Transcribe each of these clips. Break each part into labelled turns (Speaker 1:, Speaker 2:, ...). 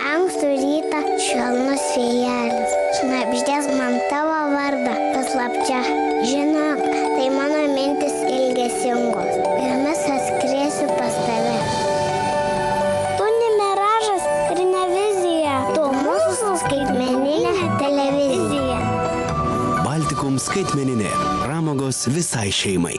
Speaker 1: Ankstų rytą švelnus vėjelis. Šnabždės man tavo vardą paslapčia. Žinok, tai mano mintis ilgesingos. Jomis atskrėsiu pas tave. Tu ne miražas ir ne vizija. Tu mūsų skaitmeninė televizija.
Speaker 2: Baltikum skaitmeninė. Pramogos visai šeimai.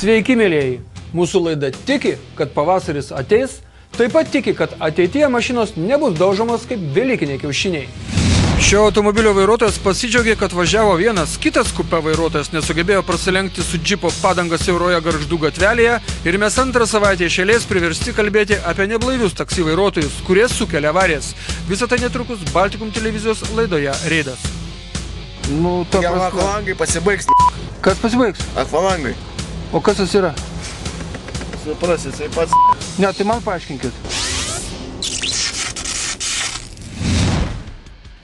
Speaker 3: Sveiki, mėlėjai! Mūsų laida tiki, kad pavasaris ateis, taip pat tiki, kad ateityje mašinos nebus daužomos kaip velykiniai kiaušiniai. Šio automobilio vairuotojas pasidžiaugė, kad važiavo vienas, kitas kupė vairuotojas nesugebėjo prasilenkti su džipo padanga siauroje Gargždų gatvelėje ir mes antrą savaitę iš eilės priversti kalbėti apie neblaivius taksi vairuotojus, kurie sukelia avarijas. Visą tai netrukus Baltikum televizijos laidoje Reidas.
Speaker 4: Akvalangai pasibaigs.
Speaker 3: Kas pasibaigs?
Speaker 4: Akvalangai.
Speaker 3: O kas tas yra?
Speaker 4: Suprasi, jisai pats.
Speaker 3: Ne, tai man paaiškinkit.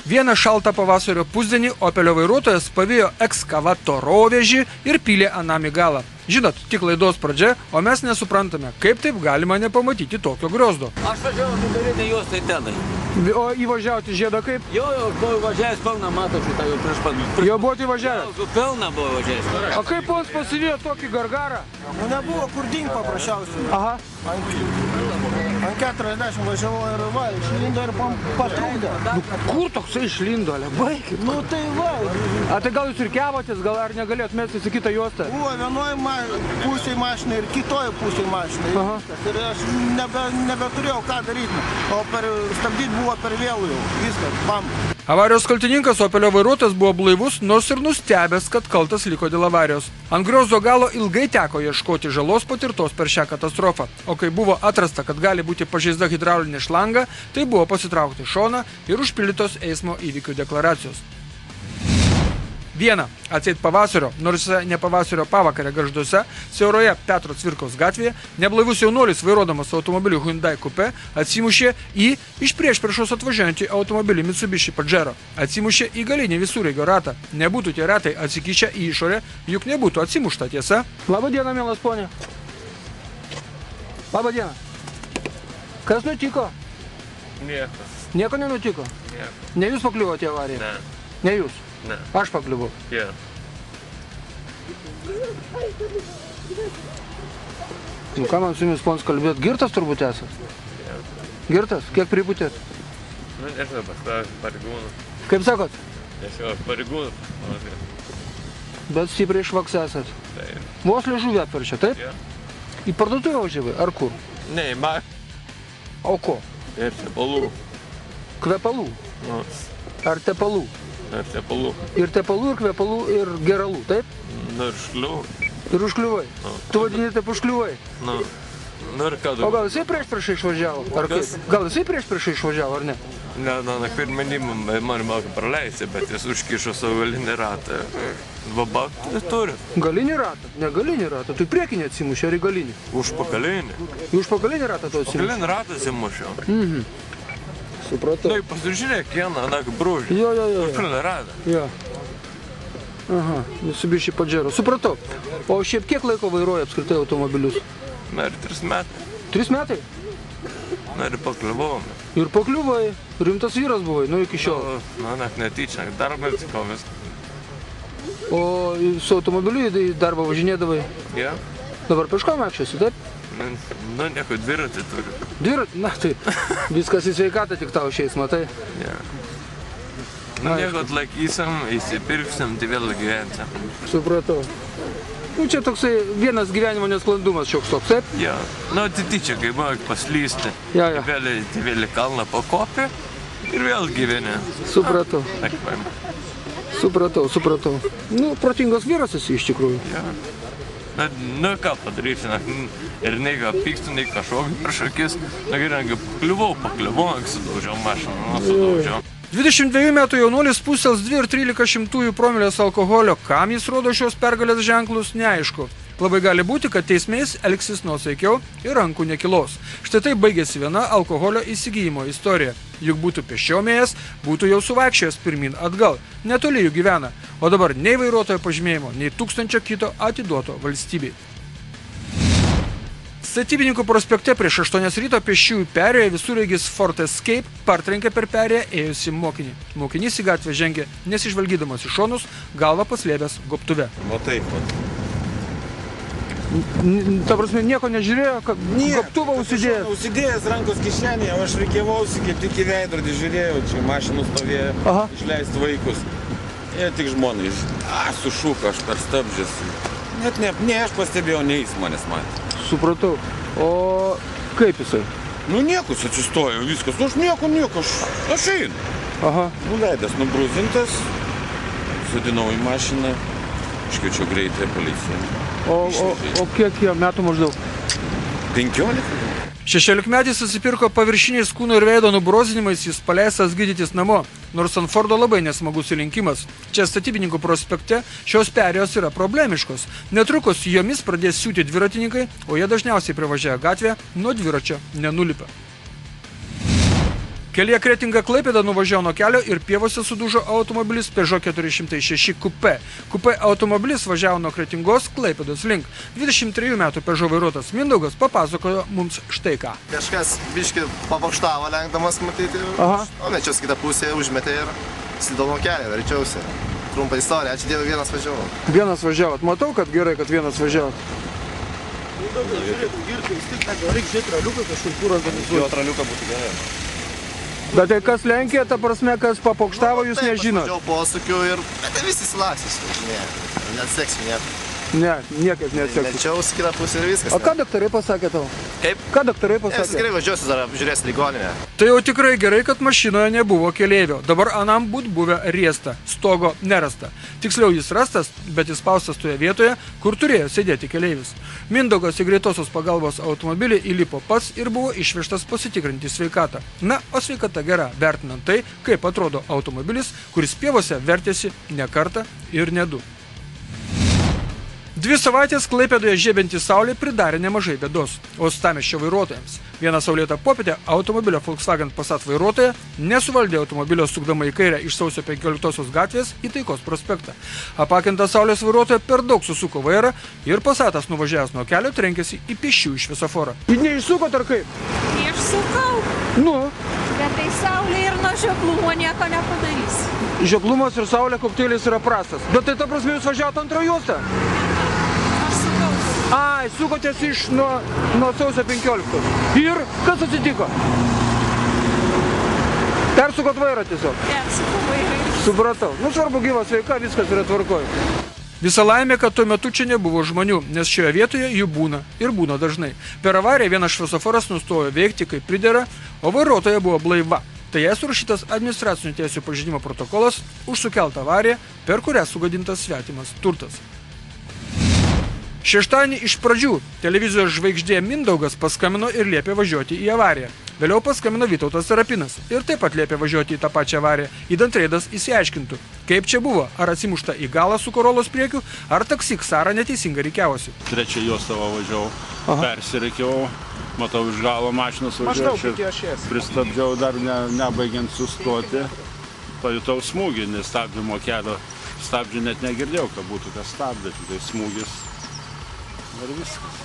Speaker 3: Vieną šaltą pavasario pusdienį Opelio vairuotojas pavijo ekskavatorovėžį ir pylė anam į galą. Žinot, tik laidos pradžia, o mes nesuprantame, kaip taip galima nepamatyti tokio griozdo.
Speaker 5: Aš važiavau nudarinę juos tai tenai.
Speaker 3: O įvažiauti žiedą kaip?
Speaker 5: Jo, aš buvau įvažiavęs pilną, matau šitą jau prieš pat.
Speaker 3: Jo buvote įvažiavęs?
Speaker 5: Pilną buvau įvažiavęs.
Speaker 3: O kaip pons pasivijo tokį gargarą?
Speaker 4: Nu nebuvo kur dingt paprasčiausiai.
Speaker 3: Aha.
Speaker 4: Ant 40 važiavau ir va, išlindo ir patrūkdė.
Speaker 3: Kur toksai išlindo, ale baikit?
Speaker 4: Nu tai va.
Speaker 3: A tai gal jūs ir kevotės, gal ar negalėjot mestis į kitą juostą?
Speaker 4: Buvo vienoj pusėj mašinai ir kitoj pusėj mašinai.
Speaker 3: Aha.
Speaker 4: Ir aš nebeturėjau ką daryti. O stabdyti buvo per vėlų jau. Viskas, bam.
Speaker 3: Avarijos kaltininkas Opelio vairuotojas buvo blaivus, nors ir nustebęs, kad kaltas liko dėl avarijos. Ant griozdo galo ilgai teko ieškoti žalos patirtos per šią katastrofą. O kai buvo atrasta, kad gali būti pažeista hidraulinė šlanga, tai buvo pasitraukti šoną ir užpildytos eismo įvykių deklaracijos. Viena, atseit pavasario, nors ne pavasario pavakarę Gargžduose, siauroje Petro Cvirkos gatvėje, neblaivus jaunuolis vairuodamas automobilį Hyundai Coupe atsimušė į iš priešpriešos atvažiuojantį automobilį Mitsubishi Pajero. Atsimušė į galinį visureigio ratą. Nebūtų tie ratai atsikišę į išorę, juk nebūtų atsimušta, tiesa. Labą dieną, mielas ponė. Labą dieną. Kas nutiko?
Speaker 6: Niekas.
Speaker 3: Nieko nenutiko?
Speaker 6: Nieko.
Speaker 3: Ne jūs pakliuvote į avariją?
Speaker 6: Ne.
Speaker 3: Ne jūs?
Speaker 6: Ne.
Speaker 3: Aš pakliuvau.
Speaker 6: Yeah.
Speaker 3: Nu ką man su jumis, pons, kalbėt? Girtas turbūt esat?
Speaker 6: Yeah.
Speaker 3: Girtas? Kiek priputėt?
Speaker 6: Nu, nežinau, pastavęs pareigūnų.
Speaker 3: Kaip sakot?
Speaker 6: Nežinau, pareigūnų.
Speaker 3: Bet stipriai švaks esat.
Speaker 6: Taip.
Speaker 3: Vos liežuvį atverčia, taip?
Speaker 6: Yeah.
Speaker 3: Į parduotuvę važiavai, ar kur?
Speaker 6: Ne, man.
Speaker 3: O ko?
Speaker 6: Ir tepalų.
Speaker 3: Kvepalų?
Speaker 6: Nu,
Speaker 3: Ar tepalų?
Speaker 6: ir tepalų.
Speaker 3: Ir tepalų, ir kvepalų, ir geralų, taip?
Speaker 6: Nu, ir šliau.
Speaker 3: Ir užkliuvai?
Speaker 6: Nu.
Speaker 3: Tu vadini taip užkliuvai?
Speaker 6: Nu ir ką
Speaker 3: O gal jisai prieš išvažiavo? Ar
Speaker 6: Kas?
Speaker 3: kaip? Gal jisai prieš išvažiavo, ar ne?
Speaker 6: Ne, na pirmenimą man moka praleisti, bet jis užkišo savo galinį ratą. Vabak, tai turi.
Speaker 3: Galinį ratą? Ne galinį ratą, tu priekinį atsimušė, ar į galinį?
Speaker 6: Užpakalinį.
Speaker 3: Į užpakalinį ratą tu atsimušė?
Speaker 6: Pakalinį ratą atsimušiau.
Speaker 3: Supratau.
Speaker 6: Tai pasižiūrėk, vieną, brūžį.
Speaker 3: Jo.
Speaker 6: Užpakalinį ratą.
Speaker 3: Jo. Aha, Mitsubishi Pajero. Supratau. O šiaip kiek laiko vairuoja apskritai automobilius?
Speaker 6: Na ir 3 metai.
Speaker 3: 3 metai?
Speaker 6: Na ir pakliuvom.
Speaker 3: Ir pakliuvai. Rimtas vyras buvai, nu iki šiol.
Speaker 6: Na, netyčia, darbą atsikovis.
Speaker 3: O su automobiliu į darbą važinėdavai?
Speaker 6: Ja.
Speaker 3: Dabar peškom vaikščiosi, taip?
Speaker 6: Nu, nieko dviratį turi.
Speaker 3: Dviratį? Na tai, viskas į sveikatą tik tau išeis, matai?
Speaker 6: Ja. Nu, nieko atlaikysim, įsipirksim, tai vėl gyvensim.
Speaker 3: Supratau. Nu, čia toksai vienas gyvenimo nesklandumas šioks toks, taip?
Speaker 6: Ja. Nu, tai tyčia, kai buvo paslysti.
Speaker 3: Ja.
Speaker 6: Tai vėl į kalną pakopė ir vėl gyveni.
Speaker 3: Supratau.
Speaker 6: Akvaim.
Speaker 3: Supratau. Nu, protingas vyras esi iš tikrųjų.
Speaker 6: Ja. Nu, ką padarysi, ir nei ką pykstu, nei kažkokį prieš akis. Na gerai, pakliuvau, sudaužiau mašiną, sudaužiau.
Speaker 3: 22 metų jaunuolis pusels 2,13 promilės alkoholio. Kam jis rodo šios pergalės ženklus, neaišku. Labai gali būti, kad teismais elgsis nuosaikiau ir rankų nekilos. Štai tai baigėsi viena alkoholio įsigijimo istorija. Juk būtų pėsčiomėjęs, būtų jau suvaikščiojęs pirmin atgal. Netoli jų gyvena. O dabar nei vairuotojo pažymėjimo, nei 1000 kito atiduoto valstybei. Statybininkų prospekte prieš 8 ryto pėsčiųjų perėjoje visureigis Ford Escape partrenkė per perėją ėjusi mokinį. Mokinys į gatvę žengė, nesižvalgydamas į šonus, galvą paslėpęs gobtuve.
Speaker 7: O taip pat.
Speaker 3: Ta prasme, nieko nežiūrėjo, kad gobtuvą užsidėjęs.
Speaker 7: Užsidėjęs rankos kišenėje, o aš reikiavausi, kaip tik į veidrodį žiūrėjau, čia mašinų stovėjo, išleisti vaikus. Ir tik žmonai, sušūko aš per stabdžius. Net ne aš pastebėjau, ne jis manęs matė.
Speaker 3: Supratau. O kaip jisai?
Speaker 7: Nu nieko, atsistojo viskas. Nu aš nieko, aš einu.
Speaker 3: Aha.
Speaker 7: Nuleidęs, nubrūzintas, sudinau į mašiną, iškviečiau greitąją policiją.
Speaker 3: O kiek jie metų maždaug?
Speaker 7: 15.
Speaker 3: 16-metis susipirko paviršiniais kūno ir veido nubrozinimais, jis paleistas gydytis namo. Nors ant Fordo labai nesmagus įlinkimas. Čia statybininkų prospekte šios perėjos yra problemiškos. Netrukus jomis pradės siūti dviratininkai, o jie dažniausiai privažiavę gatvę nuo dviračio nenulipa. Kelyje Kretinga-Klaipėda nuvažiavo nuo kelio ir pievose sudužo automobilis Peugeot 406 Coupé. Coupé automobilis važiavo nuo Kretingos Klaipėdos link. 23 metų Peugeot vairuotojas Mindaugas papasakojo mums štai ką.
Speaker 8: Kažkas biškį papokštavo lenkdamas matyti, o ne čia kitą pusę užmetė ir slidau nuo kelio, verčiausi. Trumpa istorija, ačiū Dievui, vienas važiavau.
Speaker 3: Vienas važiavot, matau, kad gerai, kad vienas važiavot.
Speaker 4: Reikia žiūrėti raliuką, kažkur kur organizuoti.
Speaker 8: Jo, raliuką būtų gerai.
Speaker 3: Bet tai kas lenkė, ta prasme, kas papokštavo, jūs nežinot?
Speaker 8: Aš važiavau posūkiu ir visi silaksis važinėja. Neatseksiu nieko.
Speaker 3: Ne, niekaip neatseksiu.
Speaker 8: Mečiausi kitą pusę ir viskas.
Speaker 3: O ką daktarai pasakė tau?
Speaker 8: Kaip?
Speaker 3: Ką daktarai
Speaker 8: Aš
Speaker 3: pasakė?
Speaker 8: gerai važiuosiu, dar apžiūrėsiu ligoninę.
Speaker 3: Tai jau tikrai gerai, kad mašinoje nebuvo keleivio. Dabar anam būt buvę riesta, stogo nerasta. Tiksliau jis rastas, bet įspaustas toje vietoje, kur turėjo sėdėti keleivis. Mindaugas į greitosios pagalbos automobilį įlipo pats ir buvo išvežtas pasitikrinti sveikatą. Na, o sveikata gera, vertinant tai, kaip atrodo automobilis, kuris pievose vertėsi ne kartą ir ne du. 2 savaitės Klaipėdoje žiebianti saulė pridarė nemažai bėdos uostamiesčio vairuotojams. Vieną saulėtą popietę automobilio Volkswagen Passat vairuotoja nesuvaldė automobilio sukdama į kairę iš Sausio 15 gatvės į Taikos prospektą. Apakinta saulės vairuotoja per daug susuko vairą ir Passatas nuvažiavęs nuo kelio trenkėsi į pėsčiųjų šviesoforą. Jūs neišsukot ar kaip?
Speaker 9: Išsukau.
Speaker 3: Nu?
Speaker 9: Bet tai saulė ir nuo žioplumo nieko nepadarys.
Speaker 3: Žioplumas ir saulė kokteilis yra prastas. Bet tai ta prasme jūs važiavote antrą juostą? Ai, sukotės iš nuo Sausio 15. Ir kas atsitiko? Persukot vairą tiesiog?
Speaker 9: Persukau vairą.
Speaker 3: Supratau. Nu, svarbu gyva sveika, viskas yra tvarkoj. Visa laimė, kad tuo metu čia nebuvo žmonių, nes šioje vietoje jų būna ir būna dažnai. Per avariją vienas šviesoforas nustojo veikti kaip pridera, o vairuotoja buvo blaiva. Tai jai surašytas administracinių teisių pažeidimo protokolas už sukeltą avariją, per kurią sugadintas svetimas turtas. Šeštadienį iš pradžių televizijos žvaigždė Mindaugas paskambino ir liepė važiuoti į avariją. Vėliau paskambino Vytautas Sarapinas ir taip pat liepė važiuoti į tą pačią avariją, idant reidas įsiaiškintų, kaip čia buvo, ar atsimušta į galą su Corolos priekiu, ar taksi Ksara neteisingai rikiavosi.
Speaker 10: Trečią juostą važiavau, persirikiavau, matau iš galo mašinos važiuoju, pristabdžiau dar nebaigiant sustoti, pajutau smūgį, nes stabdymo kelio stabdžių net negirdėjau, kad būtų kas stabdė, tai smūgis. Ir viskas.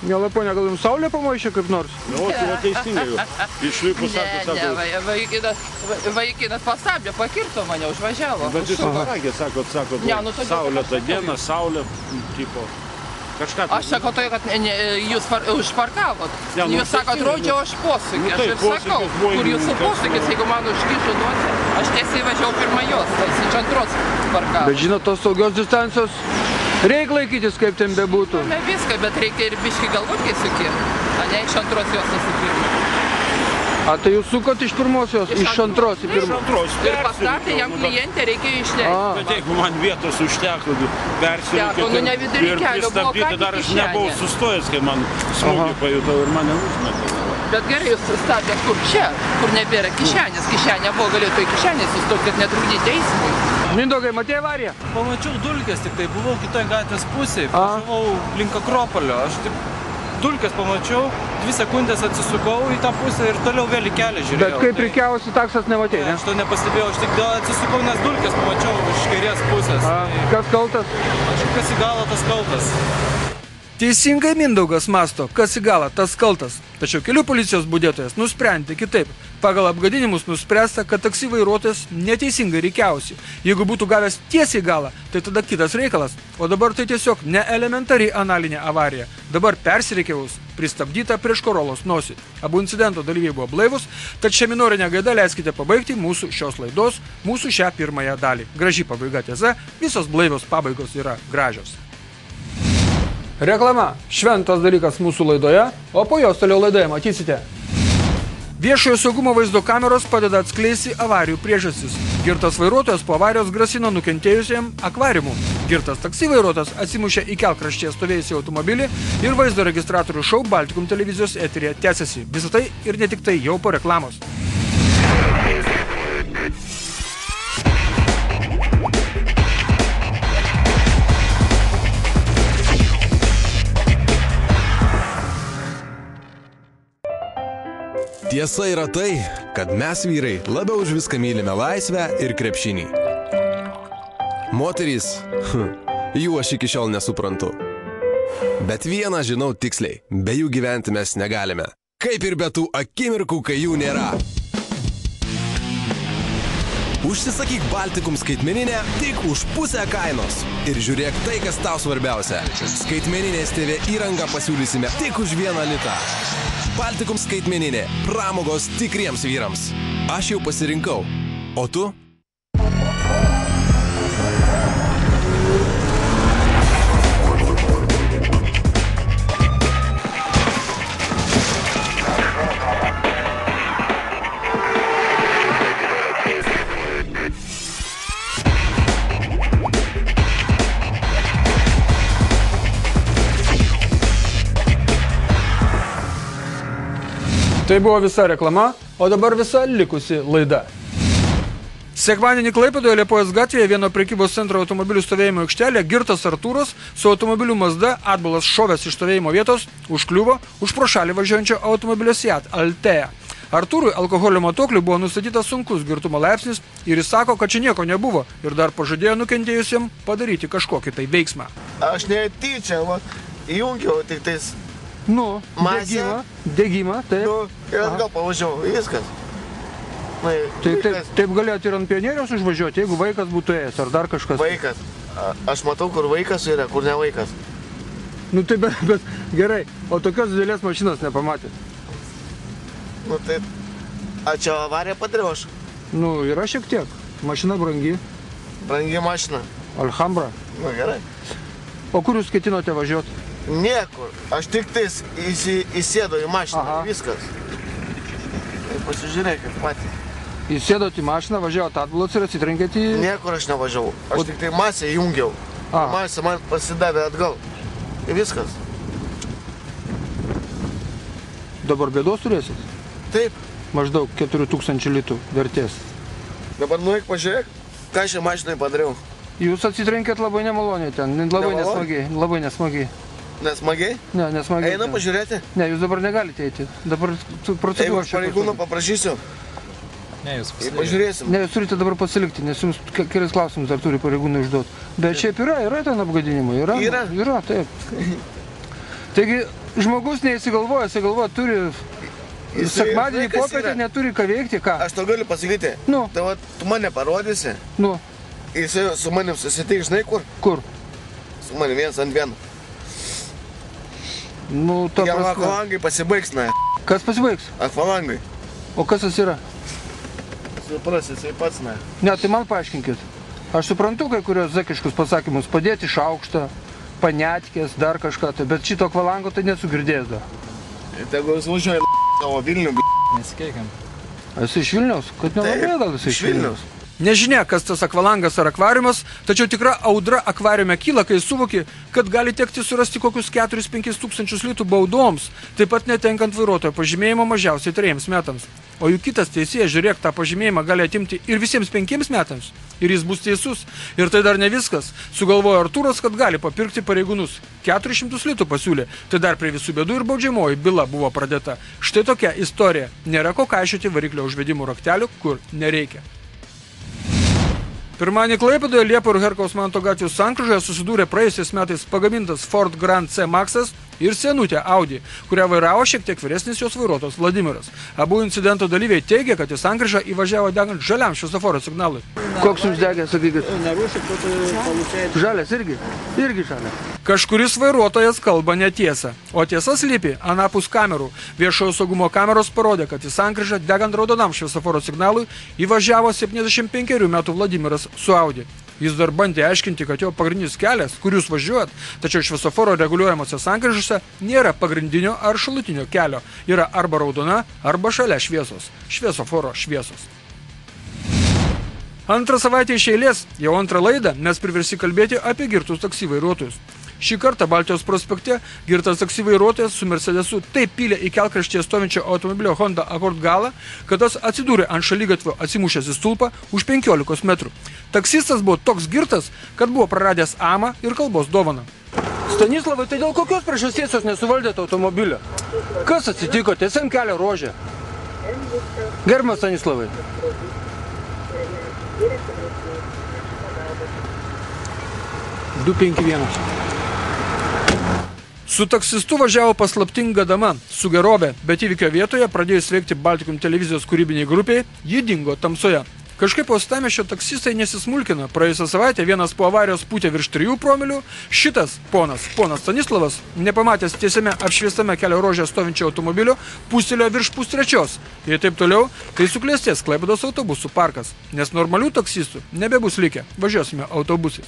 Speaker 3: Miela ponia, gal jums saulė pamaišė kaip nors?
Speaker 10: O, tai yra teisingai jau. Išlipu, sako.
Speaker 9: Ne, vaikinas pastabdė, pakirto mane, užvažiavo.
Speaker 10: Bet jūs sakė, sakot, saulė tą dieną, saulė, tipo, kažką.
Speaker 9: Aš sakau tai, kad jūs užparkavot. Jūs sakot, rodžiau aš posūkį. Aš ir sakau, kur jūsų posūkis, jeigu man užkišo duoti, aš tiesiai važiavau pirmą juostą, iš antros parkavau.
Speaker 3: Bet žinot, tos saugios distancijos reikia laikytis, kaip ten bebūtų.
Speaker 9: Ne viską, bet reikia ir biškį galvot, kai suki. A ne iš antros juostos į pirmą.
Speaker 3: A tai jūs sukot iš pirmosios, iš antros į pirmą?
Speaker 9: Ir pastatė jam klientę, reikėjo išleisti.
Speaker 10: Bet jeigu man vietos užteko, persirikiu ir pristabdyti, dar aš nebuvau sustojęs, kai man smūgį pajutau ir mane užmetė.
Speaker 9: Bet gerai, jūs stabdėt kur čia, kur nebėra kišenės. Kišenė buvo, galėtų į kišenę sustot, kad netrukdyti eismui.
Speaker 3: Mindaugai, matėjai avariją?
Speaker 11: Pamačiau dulkės, tik tai buvau kitoje gatvės pusėje, važiavau link Akropolio. Aš tik dulkės pamačiau, 2 sekundės atsisukau į tą pusę ir toliau vėl į kelią žiūrėjau.
Speaker 3: Bet kaip rikiausi taksas nematėjai, ne?
Speaker 11: Aš to nepastebėjau, aš tik atsisukau, nes dulkės pamačiau iš kairės pusės.
Speaker 3: Kas kaltas?
Speaker 11: Kas į galą, tas kaltas.
Speaker 3: Teisingai Mindaugas masto, kas į galą, tas kaltas. Tačiau kelių policijos budėtojas nusprendė kitaip. Pagal apgadinimus nuspręsta, kad taksi vairuotojas neteisingai rikiausi. Jeigu būtų gavęs tiesiai į galą, tai tada kitas reikalas. O dabar tai tiesiog neelementari analinė avarija. Dabar persirikiavus, pristabdyta prieš Corolos nosį. Abu incidento dalyviai buvo blaivus, tad šią minorinę gaidą leiskite pabaigti mūsų šios laidos, mūsų šią pirmąją dalį. Graži pabaiga tiesa, visos blaivios pabaigos yra gražios. Reklama – šventas dalykas mūsų laidoje, o po jos toliau laidoje matysite. Viešojo saugumo vaizdo kameros padeda atskleisti avarijų priežastis. Girtas vairuotojas po avarijos grasino nukentėjusiem akvariumu. Girtas taksi vairuotojas atsimušė į kelkraštyje stovėjusį automobilį ir vaizdo registratorių šou Baltikum televizijos eteryje tęsiasi. Visą tai ir ne tik tai jau po reklamos.
Speaker 12: Tiesa yra tai, kad mes vyrai labiau už viską mylime laisvę ir krepšinį. Moterys, jų aš iki šiol nesuprantu. Bet vieną žinau tiksliai, be jų gyventi mes negalime. Kaip ir be tų akimirkų, kai jų nėra. Užsisakyk Baltikum skaitmeninę tik už pusę kainos. Ir žiūrėk tai, kas tau svarbiausia. Skaitmeninės TV įrangą pasiūlysime tik už 1 litą. Baltikum skaitmeninė. Pramogos tikriems vyrams. Aš jau pasirinkau. O tu?
Speaker 3: Tai buvo visa reklama, o dabar visa likusi laida. Sekmadienį Klaipėdoje Liepojos gatvėje vieno prekybos centro automobilių stovėjimo aikštelė girtas Artūras su automobiliu Mazda atbulas šovęs iš stovėjimo vietos užkliuvo už pro šalį važiuojančio automobilio Seat Altea. Artūrui alkoholio matuokliu buvo nustatytas sunkus girtumo laipsnis ir jis sako, kad čia nieko nebuvo ir dar pažadėjo nukentėjusiem padaryti kažkokį tai veiksmą.
Speaker 8: Aš netyčia, įjungiau tik tais
Speaker 3: degimą, taip.
Speaker 8: Ir atgal pavažiavau, viskas.
Speaker 3: Taip galėtų ir ant pionieriaus užvažiuoti, jeigu vaikas būtų ėjęs, ar dar kažkas.
Speaker 8: Vaikas. Aš matau, kur vaikas yra, kur ne vaikas.
Speaker 3: Nu tai bet gerai, o tokios didelės mašinos nepamatė.
Speaker 8: Nu tai, čia avariją padariau aš.
Speaker 3: Nu, yra šiek tiek. Mašina brangi.
Speaker 8: Brangi mašina.
Speaker 3: Alhambra.
Speaker 8: Nu, gerai.
Speaker 3: O kur jūs ketinote važiuoti?
Speaker 8: Niekur. Aš tik tais įsėdau į mašiną. Viskas. Tai pasižiūrėkit patį.
Speaker 3: Įsėdot į mašiną, važiavot atbulas ir atsitrenkėt į...
Speaker 8: Niekur aš nevažiavau. Aš tik tai masę jungiau. Masė man pasidavė atgal. Ir viskas.
Speaker 3: Dabar bėdos turėsit?
Speaker 8: Taip.
Speaker 3: Maždaug 4000 litų vertės.
Speaker 8: Dabar nueik pažiūrėk, ką šią mašinai padariau.
Speaker 3: Jūs atsitrenkėt labai nemaloniai ten, labai nesmagiai.
Speaker 8: Nesmagiai?
Speaker 3: Ne, nesmagiai.
Speaker 8: Einam pažiūrėti?
Speaker 3: Ne, jūs dabar negalite eiti. Dabar procedūra.
Speaker 8: Jeigu aš pareigūną paprašysiu, pažiūrėsim.
Speaker 3: Ne, jūs turite dabar pasilikti, nes jums kelias klausimus dar turi pareigūnai užduoti. Bet šiaip yra ten apgadinimai.
Speaker 8: Yra?
Speaker 3: Yra, taip. Taigi, žmogus neįsigalvoja, turi sekmadienį popietę, neturi ką veikti, ką?
Speaker 8: Aš to galiu pasakyti. Tai va, tu mane parodysi. Jisai su manim susitiks, žinai kur?
Speaker 3: Kur?
Speaker 8: Su manim 1 ant 1.
Speaker 3: Nu, ta prasme.
Speaker 8: Jam akvalangai pasibaigs, na.
Speaker 3: Kas pasibaigs?
Speaker 8: Akvalangai.
Speaker 3: O kas jis yra?
Speaker 8: Supras, jisai pats, na.
Speaker 3: Ne, tai man paaiškinkit. Aš suprantu kai kurios zekiškus pasakymus, padėti iš aukštą, panetkės, dar kažką, bet šito akvalango tai nesu girdėjęs dar.
Speaker 8: Tegu jis važiuoja savo Vilnių,
Speaker 11: Nesikeikiam.
Speaker 3: Esi iš Vilniaus? Kad nelabai gal esi iš Vilniaus. Nežinia, kas tas akvalangas ar akvariumas, tačiau tikra audra akvariume kyla, kai suvoki, kad gali tekti surasti kokius 4-5 tūkstančius litų baudoms, taip pat netenkant vairuotojo pažymėjimo mažiausiai 3 metams. O juk kitas teisėjas, žiūrėk, tą pažymėjimą gali atimti ir visiems 5 metams. Ir jis bus teisus. Ir tai dar ne viskas. Sugalvojo Artūras, kad gali papirkti pareigūnus. 400 litų pasiūlė. Tai dar prie visų bėdų ir baudžiamoji byla buvo pradėta. Štai tokia istorija. Nėra ko kaišioti variklio užvedimų raktelių, kur nereikia. Pirmadienį Klaipėdoje Liepo ir Herkaus Manto gatvių sankryžoje susidūrė praėjusiais metais pagamintas Ford Grand C Maxas ir senutė Audi, kurią vairavo šiek tiek vyresnis jos vairuotojas Vladimiras. Abu incidento dalyviai teigia, kad į sankryžą įvažiavo degant žaliam šviesoforo signalui. Koks jums degė, sakykit? Žalias irgi? Irgi žalias. Kažkuris vairuotojas kalba netiesą, o tiesa slypi anapus kamerų. Viešojo saugumo kameros parodė, kad į sankryžą degant raudonam šviesoforo signalui įvažiavo 75 metų Vladimiras su Audi. Jis dar bandė aiškinti, kad jo pagrindinis kelias, kur jūs važiuojat, tačiau šviesoforo reguliuojamose sankryžose nėra pagrindinio ar šalutinio kelio. Yra arba raudona, arba šalia šviesos. Šviesoforo šviesos. Antrą savaitę iš eilės, jau antrą laidą, mes priversti kalbėti apie girtus taksi vairuotojus. Šį kartą Baltijos prospekte girtas taksi vairuotojas su Mercedesu taip pylė į kelkraštyje stovinčio automobilio Honda Accord galą, kad tas atsidūrė ant šaligatvio atsimušęs į stulpą už 15 metrų. Taksistas buvo toks girtas, kad buvo praradęs amą ir kalbos dovaną. Stanislavai, tai dėl kokios priežasties jūs nesuvaldėte automobilio? Kas atsitiko? Tiesiam kelio ruožė. Gerbiamas Stanislavai. Su taksistu važiavo paslaptinga dama, su gerove, bet įvykio vietoje pradėjus veikti Baltikum televizijos kūrybiniai grupiai, ji dingo tamsoje. Kažkaip uostamiesčio taksistai nesismulkina. Praėjusią savaitę vienas po avarijos pūtė virš 3 promilių, šitas ponas Stanislavas, nepamatęs tiesiame apšviestame kelio ruože stovinčio automobilio, pustelio virš 2/3. Jei taip toliau, tai suklėstės Klaipėdos autobusų parkas, nes normalių taksistų nebebus likę. Važiuosime autobusais.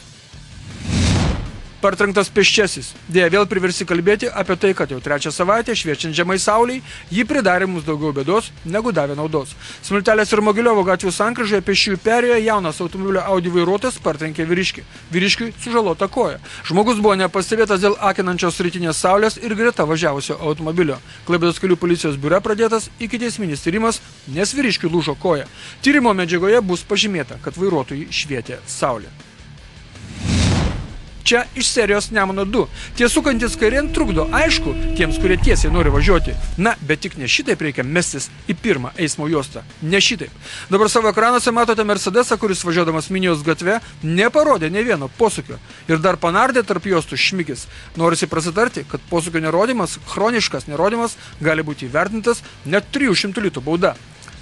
Speaker 3: Partrenktas pėsčiasis. Dėja vėl priversi kalbėti apie tai, kad jau 3 savaitę šviečiant žemai sauliai, ji pridarė mums daugiau bėdos, negu davė naudos. Smiltelės ir Mogiliovo gatvių sankryžoje pėsčiųjų perėjoje jaunas automobilio Audi vairuotojas partrenkė vyriškį. Vyriškiui sužalota koja. Žmogus buvo nepastebėtas dėl akinančios rytinės saulės ir greta važiavusio automobilio. Klaipėdos kelių policijos biure pradėtas ikiteisminis tyrimas, nes vyriškiui lūžo koja. Tyrimo medžiagoje bus pažymėta, kad vairuotojui švietė saulė. Čia iš serijos Nemuno 2. Tie sukantis kairien trukdo, aišku, tiems, kurie tiesiai nori važiuoti. Na, bet tik ne šitaip reikia mestis į pirmą eismo juostą. Ne šitaip. Dabar savo ekranuose matote Mercedesą, kuris važiuodamas Minijos gatve neparodė ne vieno posūkio. Ir dar panardė tarp juostų šmikis. Norisi prasitarti, kad posūkio nerodymas, chroniškas nerodymas, gali būti įvertintas net 300 litų bauda.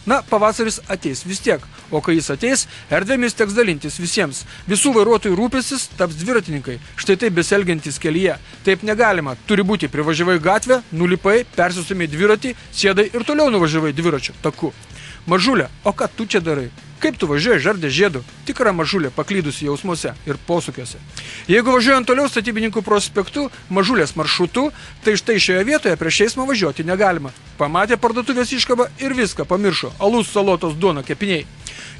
Speaker 3: Na, pavasaris ateis vis tiek, o kai jis ateis, erdvėmis teks dalintis visiems. Visų vairuotojų rūpestis taps dviratininkai. Štai taip besielgiantis kelyje. Taip negalima. Turi būti, privažiavai gatvę, nulipai, persistumai dviratį, sėdai ir toliau nuvažiavai dviračio taku. Mažulė, o ką tu čia darai? Kaip tu važiuoji žardė žiedu? Tikra mažulė paklydusi jausmuose ir posūkiuose. Jeigu važiuojant toliau Statybininkų prospektu, mažulės maršrutu, tai štai šioje vietoje prieš eismą važiuoti negalima. Pamatė parduotuvės iškabą ir viską pamiršo. Alus, salotos, duona, kepiniai.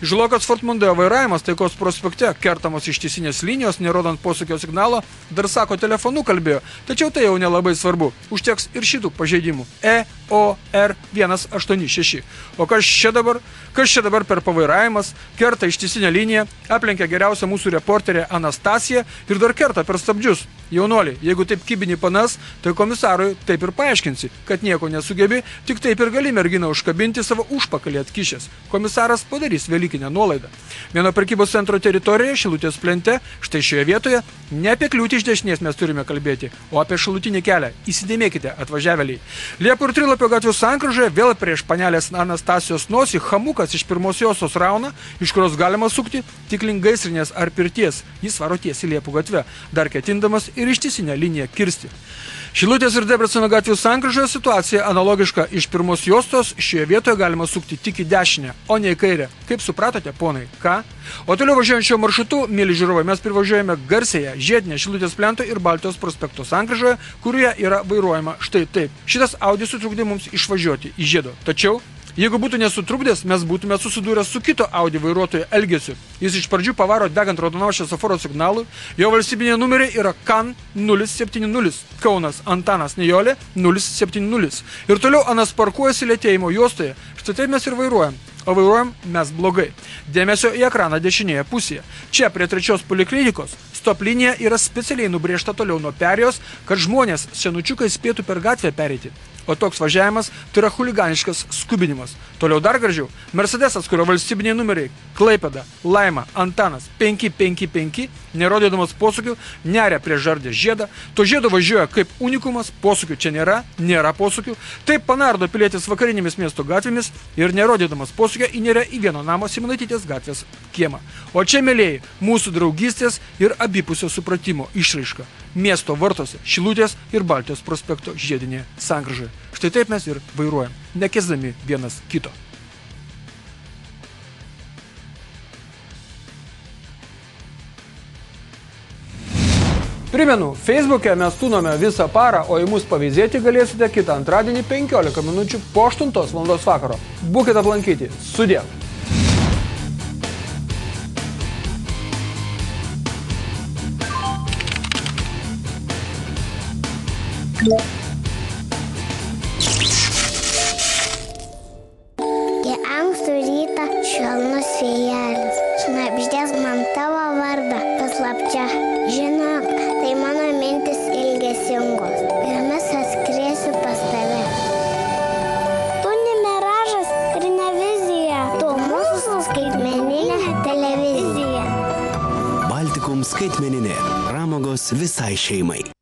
Speaker 3: Žlokas Ford Mondeo vairavimas Taikos prospekte, kertamos ištisinės linijos, nerodant posūkio signalo, dar sako telefonu kalbėjo, tačiau tai jau nelabai svarbu. Užteks ir šitų pažeidimų. EOR 186. O kas čia dabar? Kas čia dabar per pavairavimas, kerta ištisinę liniją, aplenkia geriausią mūsų reporterę Anastasiją ir dar kerta per stabdžius. Jaunuoliai, jeigu taip kibini panas, tai komisarui taip ir paaiškinsi, kad nieko nesugebi, tik taip ir gali merginą užkabinti savo užpakalį atkišęs. Komisaras padarys velykinę nuolaidą. Vieno prekybos centro teritorijoje Šilutės plente, štai šioje vietoje, ne apie kliūtį iš dešinės mes turime kalbėti, o apie šalutinį kelią. Įsidėmėkite, atvažiavėliai. Liepų ir Trilapio gatvių sankryžoje vėl prieš panelės Anastasijos nosį hamukas iš pirmos juostos rauna, iš kurios galima sukti tik link gaisrinės ar pirties. Jis varo tiesiai Liepų gatve, dar ketindamas ir ištisinę liniją kirsti. Šilutės ir Debreceno gatvių sankryžoje situacija analogiška. Iš pirmos juostos šioje vietoje galima sukti tik į dešinę, o ne į kairę. Kaip supratote, ponai? Ką? O toliau važiuojančio maršrutu, mėly žiūrovai, mes privažiuojame garsėje žiedinę Šilutės plento ir Baltijos prospekto sankryžoje, kurioje yra vairuojama štai taip. Šitas Audi sutrukdė mums išvažiuoti į žiedo. Tačiau Jeigu būtų nesutrukdęs, mes būtume susidūrę su kito Audi vairuotojo elgesiu. Jis iš pradžių pavaro degant raudono šviesoforo signalui, jo valstybiniai numeriai yra KAN 070, Kaunas Antanas Nijolė 070. Ir toliau anas parkuojasi lėtėjimo juostoje. Štai taip mes ir vairuojam. O vairuojam mes blogai. Dėmesio į ekraną dešinėje pusėje. Čia prie 3 poliklinikos stop linija yra specialiai nubrėžta toliau nuo perėjos, kad žmonės senučiukai spėtų per gatvę pereiti. O toks važiavimas tai yra chuliganiškas skubinimas. Toliau dar gražiau. Mercedesas, kurio valstybiniai numeriai Klaipėda, Laima, Antanas 555, nerodydamas posūkių, neria prie žardės žiedą. To žiedo važiuoja kaip unikumas, posūkių čia nėra posūkių. Taip panardo pilietis vakarinėmis miesto gatvėmis ir nerodydamas posūkio įneria į vieno namo Simonaitytės gatvės kiemą. O čia, mielieji, mūsų draugystės ir abipusio supratimo išraiška. Miesto vartose, Šilutės ir Baltijos prospekto žiedinėje sankryžoje. Štai taip mes ir vairuojam, nekesdami vienas kito. Primenu, Facebook'e mes tūnome visą parą, o į mus pavyzdėti galėsite kitą antradienį 15 minučių po 8 val. Vakaro. Būkite aplankyti. Sudie.
Speaker 1: Į ankstų rytą švelnus vėjelis šnabždės man tavo vardą paslapčia. Žinok, tai mano mintis ilgesingos, jomis atskriesiu pas tave. Tu ne miražas ir ne vizija, tu mūsų skaitmeninė televizija.
Speaker 2: Baltikum skaitmeninė. Pramogos visai šeimai.